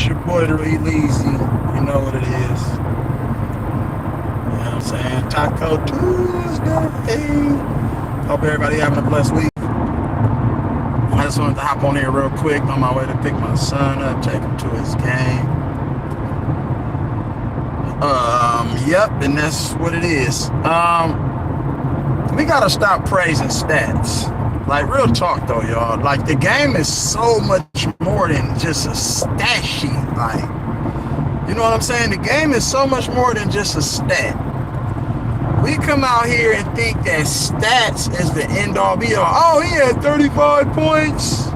It's your boy, the E-Leezy. You know what it is. You know what I'm saying? Taco Tuesday. Hope everybody having a blessed week. I just wanted to hop on here real quick on my way to pick my son up, take him to his game. Yep, and that's what it is. We gotta stop praising stats. Like, real talk though, y'all. Like, the game is so much more than just a stat sheet. Like, you know what I'm saying? The game is so much more than just a stat. We come out here and think that stats is the end all be all. Oh, he had 35 points,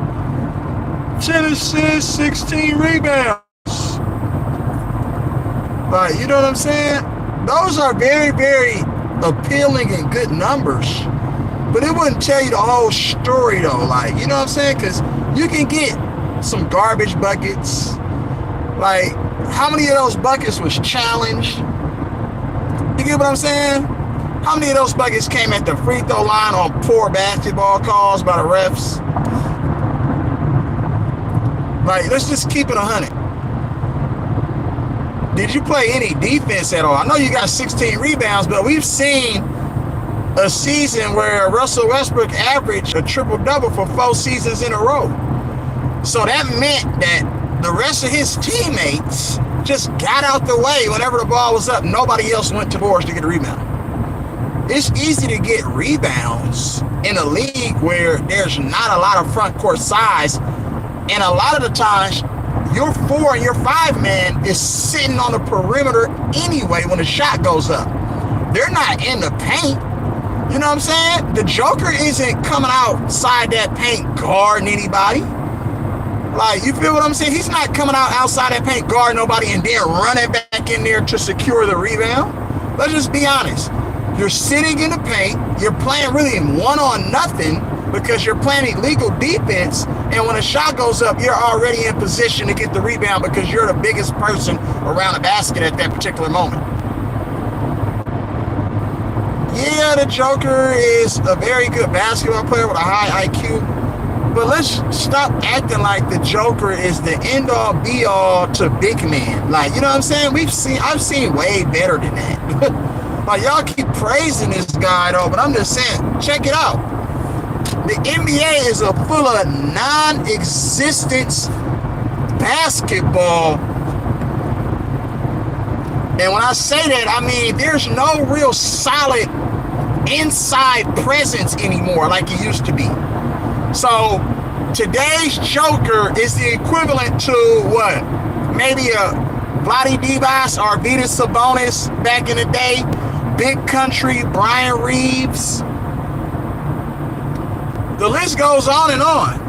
10 assists, 16 rebounds. Like, you know what I'm saying? Those are very, very appealing and good numbers. But it wouldn't tell you the whole story though. Like, you know what I'm saying? Because you can get some garbage buckets. Like, how many of those buckets was challenged? You get what I'm saying? How many of those buckets came at the free throw line on poor basketball calls by the refs? Like, let's just keep it 100. Did you play any defense at all? I know you got 16 rebounds, but we've seen a season where Russell Westbrook averaged a triple-double for 4 seasons in a row. So that meant that the rest of his teammates just got out the way whenever the ball was up. Nobody else went to boards to get a rebound. It's easy to get rebounds in a league where there's not a lot of front court size, and a lot of the times your 4 and your 5 man is sitting on the perimeter anyway when the shot goes up. They're not in the paint. You know what I'm saying? The Joker isn't coming outside that paint guarding anybody. Like, you feel what I'm saying? He's not coming out outside that paint guarding nobody and then running back in there to secure the rebound. Let's just be honest. You're sitting in the paint. You're playing really one on nothing because you're playing illegal defense. And when a shot goes up, you're already in position to get the rebound because you're the biggest person around the basket at that particular moment. Yeah, the Joker is a very good basketball player with a high IQ, but let's stop acting like the Joker is the end-all, be-all to big men. Like, you know what I'm saying? I've seen way better than that. Like, y'all keep praising this guy, though, but I'm just saying, check it out. The NBA is full of non-existence basketball. And when I say that, I mean there's no real solid inside presence anymore like it used to be. So today's Joker is the equivalent to what? Maybe a Vlade Divac or Vitas Sabonis back in the day. Big Country, Brian Reeves. The list goes on and on.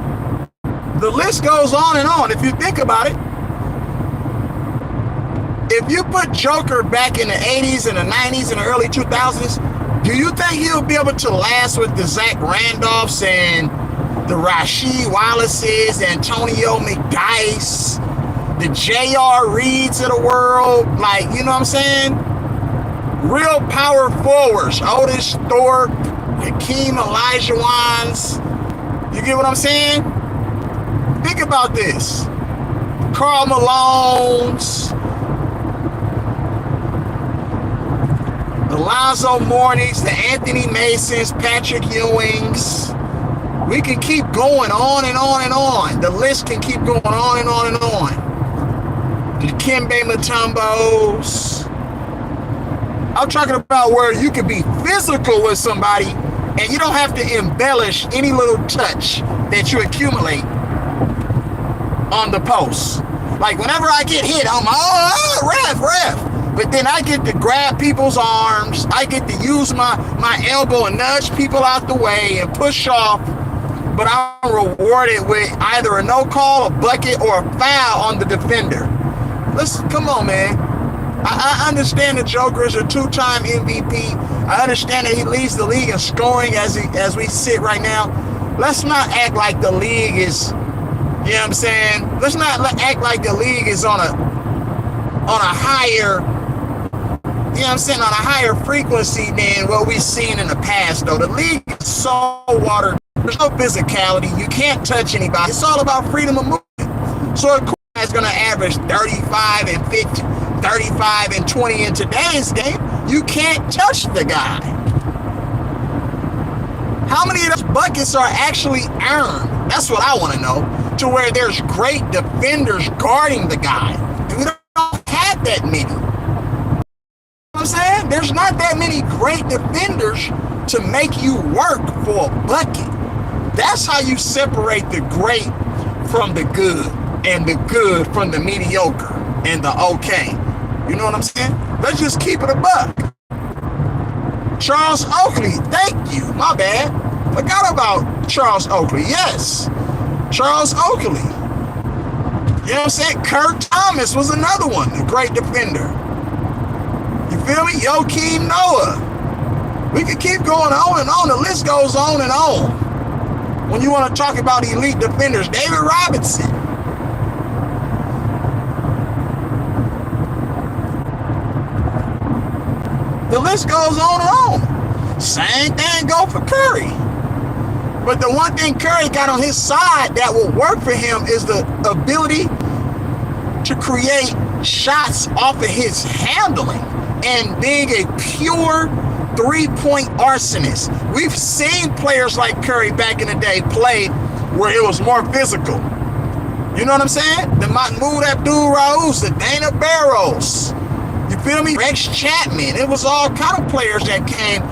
The list goes on and on. If you think about it, if you put Joker back in the 80s and the 90s and the early 2000s, do you think he'll be able to last with the Zach Randolphs and the Rasheed Wallaces, Antonio McDyess, the J.R. Reeds of the world? Like, you know what I'm saying? Real power forwards. Otis Thorpe, Hakeem Olajuwons. You get what I'm saying? Think about this. Karl Malone's, the Lonzo Mournings, the Anthony Masons, Patrick Ewings. We can keep going on and on and on. The list can keep going on and on and on. The Dikembe Mutombos. I'm talking about where you can be physical with somebody and you don't have to embellish any little touch that you accumulate on the post. Like, whenever I get hit, I'm ref. But then I get to grab people's arms. I get to use my elbow and nudge people out the way and push off. But I'm rewarded with either a no call, a bucket, or a foul on the defender. Come on, man. I understand the Joker is a 2-time MVP. I understand that he leads the league in scoring as we sit right now. Let's not act like the league is, you know what I'm saying? Let's not act like the league is on a higher, you know what I'm saying, on a higher frequency than what we've seen in the past, though. The league is so watered. There's no physicality. You can't touch anybody. It's all about freedom of movement. So, of course, Guy's going to average 35 and 50, 35 and 20 in today's game. You can't touch the guy. How many of those buckets are actually earned? That's what I want to know. To where there's great defenders guarding the guy. We don't have that many. You know what I'm saying? There's not that many great defenders to make you work for a bucket. That's how you separate the great from the good, and the good from the mediocre and the okay. You know what I'm saying? Let's just keep it a buck. Charles Oakley, thank you. My bad. Forgot about Charles Oakley. Yes. Charles Oakley. You know what I'm saying? Kurt Thomas was another one, a great defender. You feel me? Joakim Noah. We could keep going on and on. The list goes on and on. When you want to talk about elite defenders, David Robinson. The list goes on and on. Same thing go for Curry. But the one thing Curry got on his side that will work for him is the ability to create shots off of his handling and being a pure three-point arsonist. We've seen players like Curry back in the day play where it was more physical. You know what I'm saying? The Mahmoud Abdul-Rauf, the Dana Barrows. You feel me? Rex Chapman. It was all kind of players that came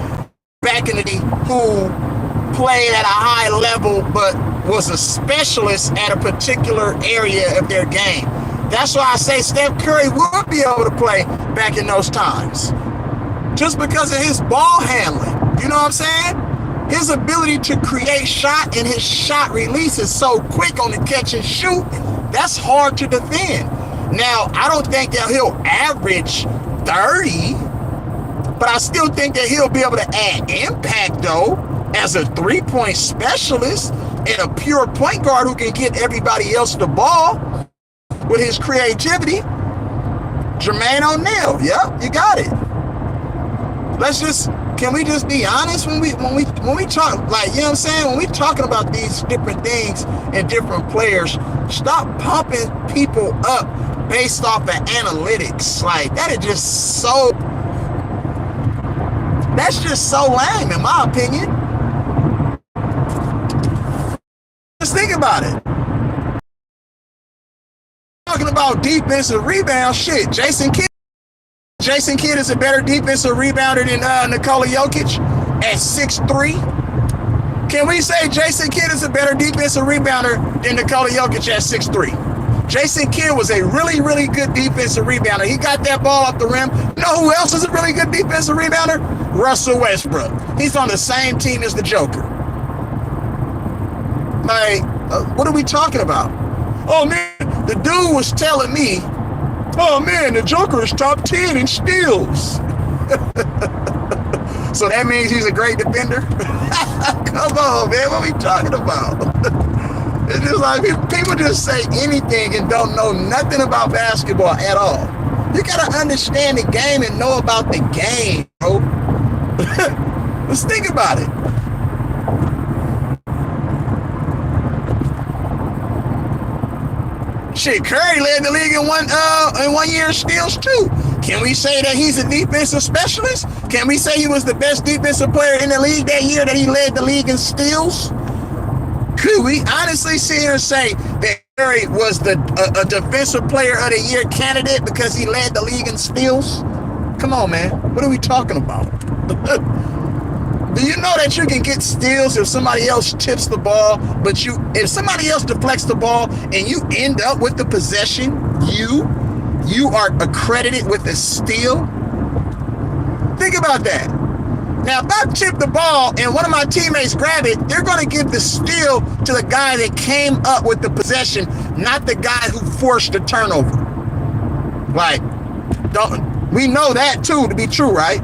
back in the day who played at a high level but was a specialist at a particular area of their game. That's why I say Steph Curry would be able to play back in those times. Just because of his ball handling. You know what I'm saying? His ability to create shot and his shot release is so quick on the catch and shoot. That's hard to defend. Now, I don't think that he'll average 30, but I still think that he'll be able to add impact, though, as a three-point specialist and a pure point guard who can get everybody else the ball with his creativity. Jermaine O'Neal, yep, you got it. Can we just be honest when we talk, like, you know what I'm saying? When we talking about these different things and different players, stop pumping people up based off of analytics. Like, that's just so lame in my opinion. Just think about it. Talking about defensive rebound, shit, Jason Kidd is a better defensive rebounder than Nikola Jokic at 6'3". Can we say Jason Kidd is a better defensive rebounder than Nikola Jokic at 6'3"? Jason Kidd was a really, really good defensive rebounder. He got that ball off the rim. You know who else is a really good defensive rebounder? Russell Westbrook. He's on the same team as the Joker. Like, what are we talking about? Oh, man, the dude was telling me, oh, man, the Joker is top 10 in steals. So that means he's a great defender? Come on, man, what are we talking about? It's just like people just say anything and don't know nothing about basketball at all. You got to understand the game and know about the game, bro. Let's think about it. Shit, Curry led the league in 1 year steals too. Can we say that he's a defensive specialist? Can we say he was the best defensive player in the league that year that he led the league in steals? Could we honestly sit here and say that Curry was a defensive player of the year candidate because he led the league in steals? Come on, man. What are we talking about? Do you know that you can get steals if somebody else tips the ball, but if somebody else deflects the ball and you end up with the possession, you are accredited with a steal? Think about that. Now, if I tip the ball and one of my teammates grab it, they're going to give the steal to the guy that came up with the possession, not the guy who forced the turnover. Like, we know that too to be true, right?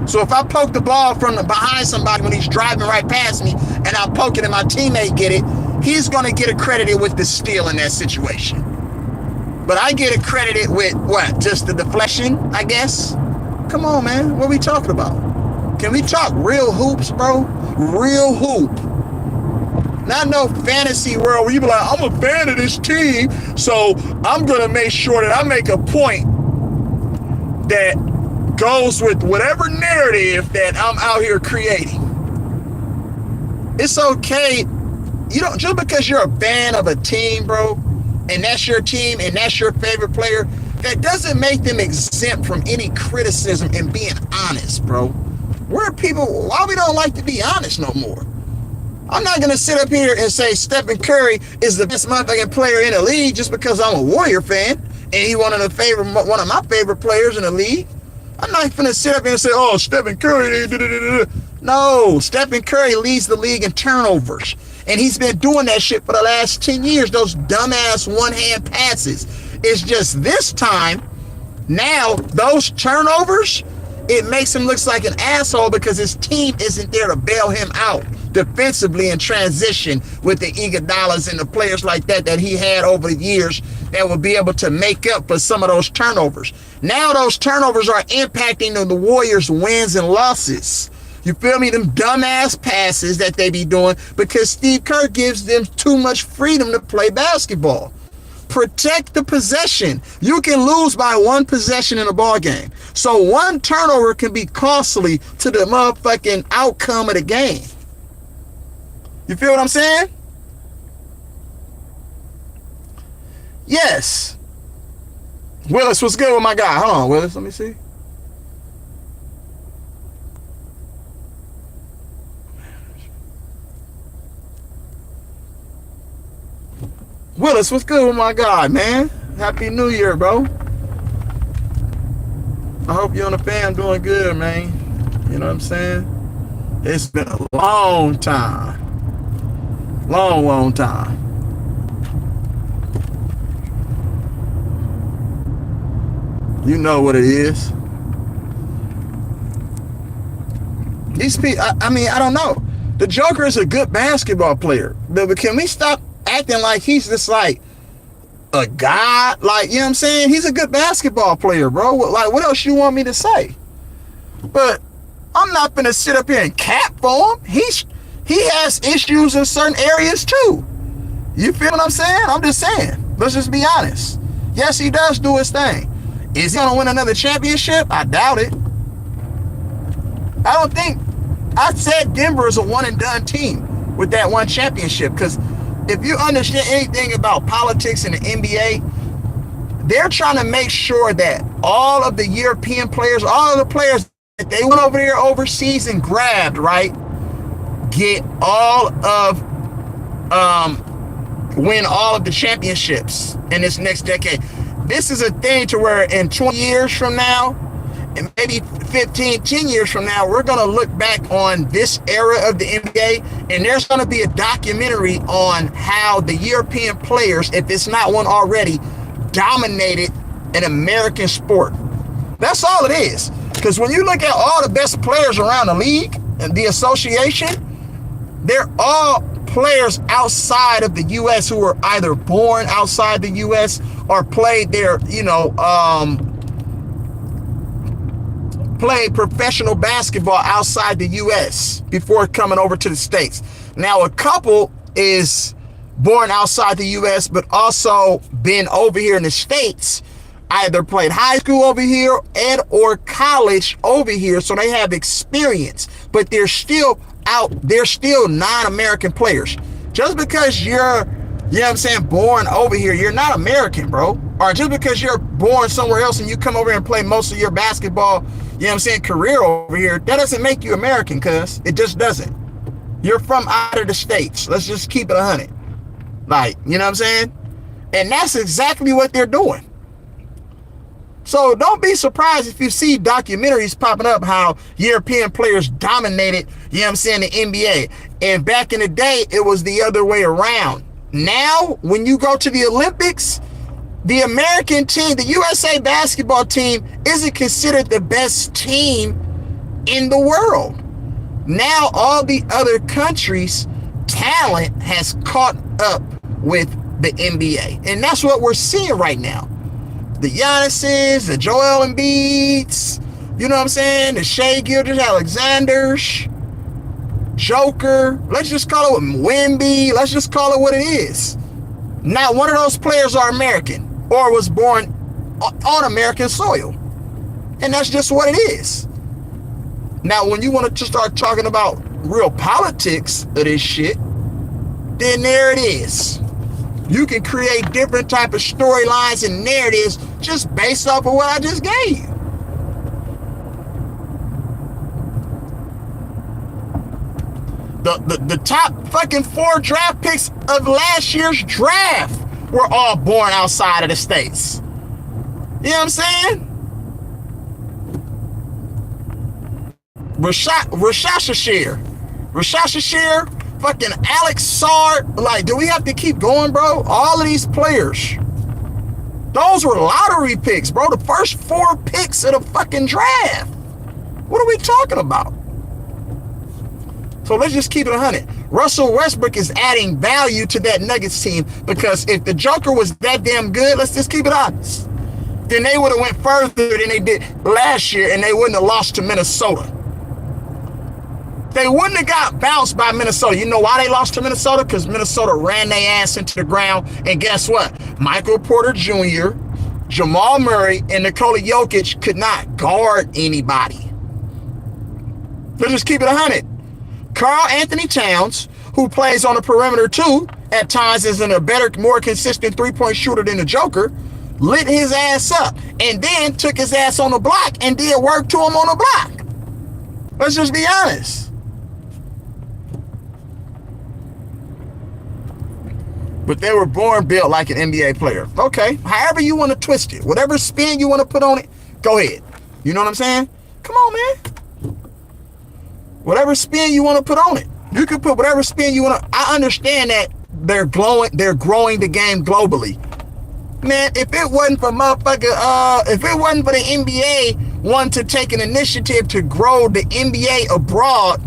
So if I poke the ball from behind somebody when he's driving right past me and I poke it and my teammate get it, he's going to get accredited with the steal in that situation. But I get accredited with what? Just the deflection, I guess? Come on, man. What are we talking about? Can we talk real hoops, bro? Real hoop. Not no fantasy world where you be like, I'm a fan of this team, so I'm going to make sure that I make a point that goes with whatever narrative that I'm out here creating. It's okay. You don't, just because you're a fan of a team, bro, and that's your team and that's your favorite player, that doesn't make them exempt from any criticism and being honest, bro. Why we don't like to be honest no more? I'm not going to sit up here and say Stephen Curry is the best motherfucking player in the league just because I'm a Warrior fan and he's one of my favorite players in the league. I'm not going to sit up here and say, oh, Stephen Curry. No, Stephen Curry leads the league in turnovers. And he's been doing that shit for the last 10 years, those dumbass one-hand passes. It's just this time, now, those turnovers, it makes him look like an asshole because his team isn't there to bail him out defensively in transition with the Iguodalas and the players like that he had over the years that will be able to make up for some of those turnovers. Now those turnovers are impacting the Warriors' wins and losses. You feel me? Them dumbass passes that they be doing because Steve Kerr gives them too much freedom to play basketball. Protect the possession. You can lose by one possession in a ball game. So one turnover can be costly to the motherfucking outcome of the game. You feel what I'm saying? Yes. Willis, what's good with my guy? Hold on, Willis. Let me see. Willis, what's good with my guy, man? Happy New Year, bro. I hope you and the fam doing good, man. You know what I'm saying? It's been a long time. Long time. You know what it is. These people, I mean, I don't know. The Joker is a good basketball player. But can we stop acting like he's just like a god? Like, you know what I'm saying? He's a good basketball player, bro. Like, what else you want me to say? But I'm not gonna sit up here and cap for him. He has issues in certain areas too. You feel what I'm saying? I'm just saying. Let's just be honest. Yes, he does do his thing. Is he gonna win another championship? I doubt it. I said Denver is a one and done team with that one championship, because if you understand anything about politics in the NBA, they're trying to make sure that all of the European players, all of the players that they went over there overseas and grabbed, right, get all of, win all of the championships in this next decade. This is a thing to where in 20 years from now, and maybe 15, 10 years from now, we're going to look back on this era of the NBA, and there's going to be a documentary on how the European players, if it's not one already, dominated an American sport. That's all it is. Because when you look at all the best players around the league and the association, they're all players outside of the U.S. who were either born outside the U.S. or played their, played professional basketball outside the U.S. before coming over to the States. Now, a couple is born outside the U.S. but also been over here in the States, either played high school over here and or college over here, so they have experience, but they're still non-American players. Just because you're, born over here, you're not American, bro. Or just because you're born somewhere else and you come over here and play most of your basketball, career over here, that doesn't make you American, cuz. It just doesn't. You're from out of the States. Let's just keep it 100. Like, you know what I'm saying? And that's exactly what they're doing. So don't be surprised if you see documentaries popping up how European players dominated, the NBA. And back in the day, it was the other way around. Now, when you go to the Olympics, the American team, the USA basketball team, isn't considered the best team in the world. Now, all the other countries' talent has caught up with the NBA. And that's what we're seeing right now. The Giannis's, the Joel Embiid's, you know what I'm saying? The Shai Gilgeous-Alexanders, Joker, let's just call it Wemby, let's just call it what it is. Not one of those players are American or was born on American soil. And that's just what it is. Now, when you want to start talking about real politics of this shit, then there it is. You can create different type of storylines and narratives just based off of what I just gave you. The top fucking 4 draft picks of last year's draft were all born outside of the States. You know what I'm saying? Rashashir, fucking Alex Sard. Like, do we have to keep going, bro? All of these players, those were lottery picks, bro. The first 4 picks of the fucking draft. What are we talking about? So let's just keep it 100. Russell Westbrook is adding value to that Nuggets team, because if the Joker was that damn good, let's just keep it honest, then they would have went further than they did last year, and they wouldn't have lost to Minnesota. They wouldn't have got bounced by Minnesota. You know why they lost to Minnesota? Because Minnesota ran their ass into the ground, and guess what? Michael Porter Jr., Jamal Murray, and Nikola Jokic could not guard anybody. Let's just keep it 100. Karl Anthony Towns, who plays on the perimeter too, at times is a better, more consistent three-point shooter than the Joker, lit his ass up and then took his ass on the block and did work to him on the block. Let's just be honest. But they were born built like an NBA player. Okay, however you want to twist it, whatever spin you want to put on it, go ahead. You know what I'm saying? Come on, man. Whatever spin you want to put on it, you can put whatever spin you want to. I understand that they're growing the game globally. Man, if it wasn't for if it wasn't for the NBA wanting to take an initiative to grow the NBA abroad,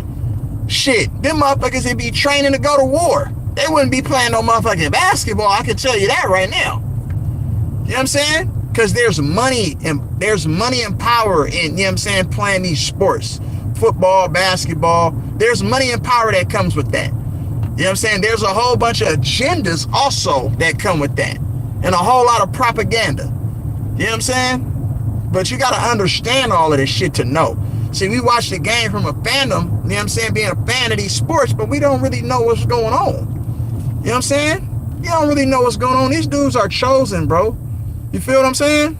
shit, them motherfuckers would be training to go to war. They wouldn't be playing no motherfucking basketball. I can tell you that right now. You know what I'm saying? Because there's money and power in, you know what I'm saying, playing these sports. Football, basketball, there's money and power that comes with that. You know what I'm saying? There's a whole bunch of agendas also that come with that, and a whole lot of propaganda. You know what I'm saying? But you got to understand all of this shit to know. See, we watch the game from a fandom, you know what I'm saying, being a fan of these sports, but we don't really know what's going on. You know what I'm saying? You don't really know what's going on. These dudes are chosen, bro. You feel what I'm saying?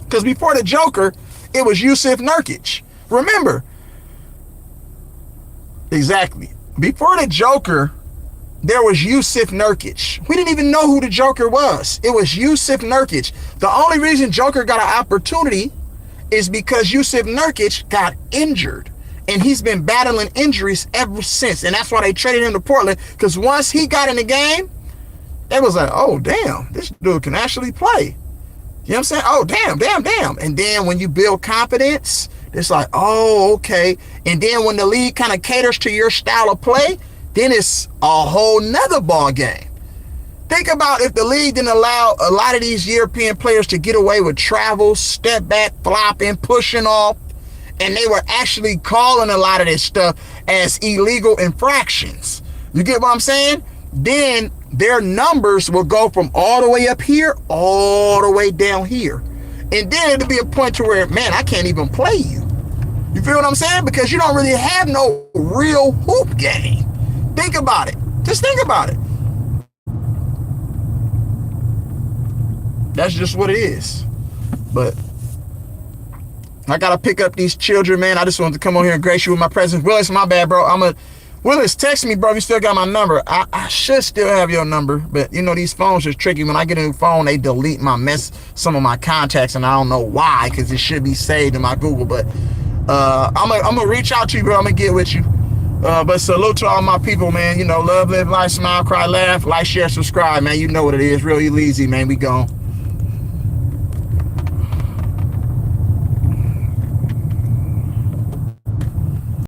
Because before the Joker, it was Yusuf Nurkic. Remember, exactly. Before the Joker, there was Yusuf Nurkic. We didn't even know who the Joker was. It was Yusuf Nurkic. The only reason Joker got an opportunity is because Yusuf Nurkic got injured. And he's been battling injuries ever since. And that's why they traded him to Portland. Because once he got in the game, they was like, oh, damn, this dude can actually play. You know what I'm saying? Oh, damn. And then when you build confidence, it's like, oh, okay. And then when the league kind of caters to your style of play, then it's a whole nother ball game. Think about if the league didn't allow a lot of these European players to get away with travel, step back, flopping, pushing off, and they were actually calling a lot of this stuff as illegal infractions. You get what I'm saying? Then their numbers will go from all the way up here, all the way down here. And then it'll be a point to where, man, I can't even play you. You feel what I'm saying? Because you don't really have no real hoop game. Think about it. Just think about it. That's just what it is. But I gotta pick up these children, man. I just wanted to come on here and grace you with my presence. Willis, my bad, bro. Willis, text me, bro. You still got my number. I should still have your number, but you know these phones are tricky. When I get a new phone, they delete some of my contacts, and I don't know why, because it should be saved in my Google. But I'm gonna reach out to you, bro. I'm gonna get with you. But salute to all my people, man. You know, love, live, life, smile, cry, laugh, like, share, subscribe, man. You know what it is. Real E-Leezy, man. We gone.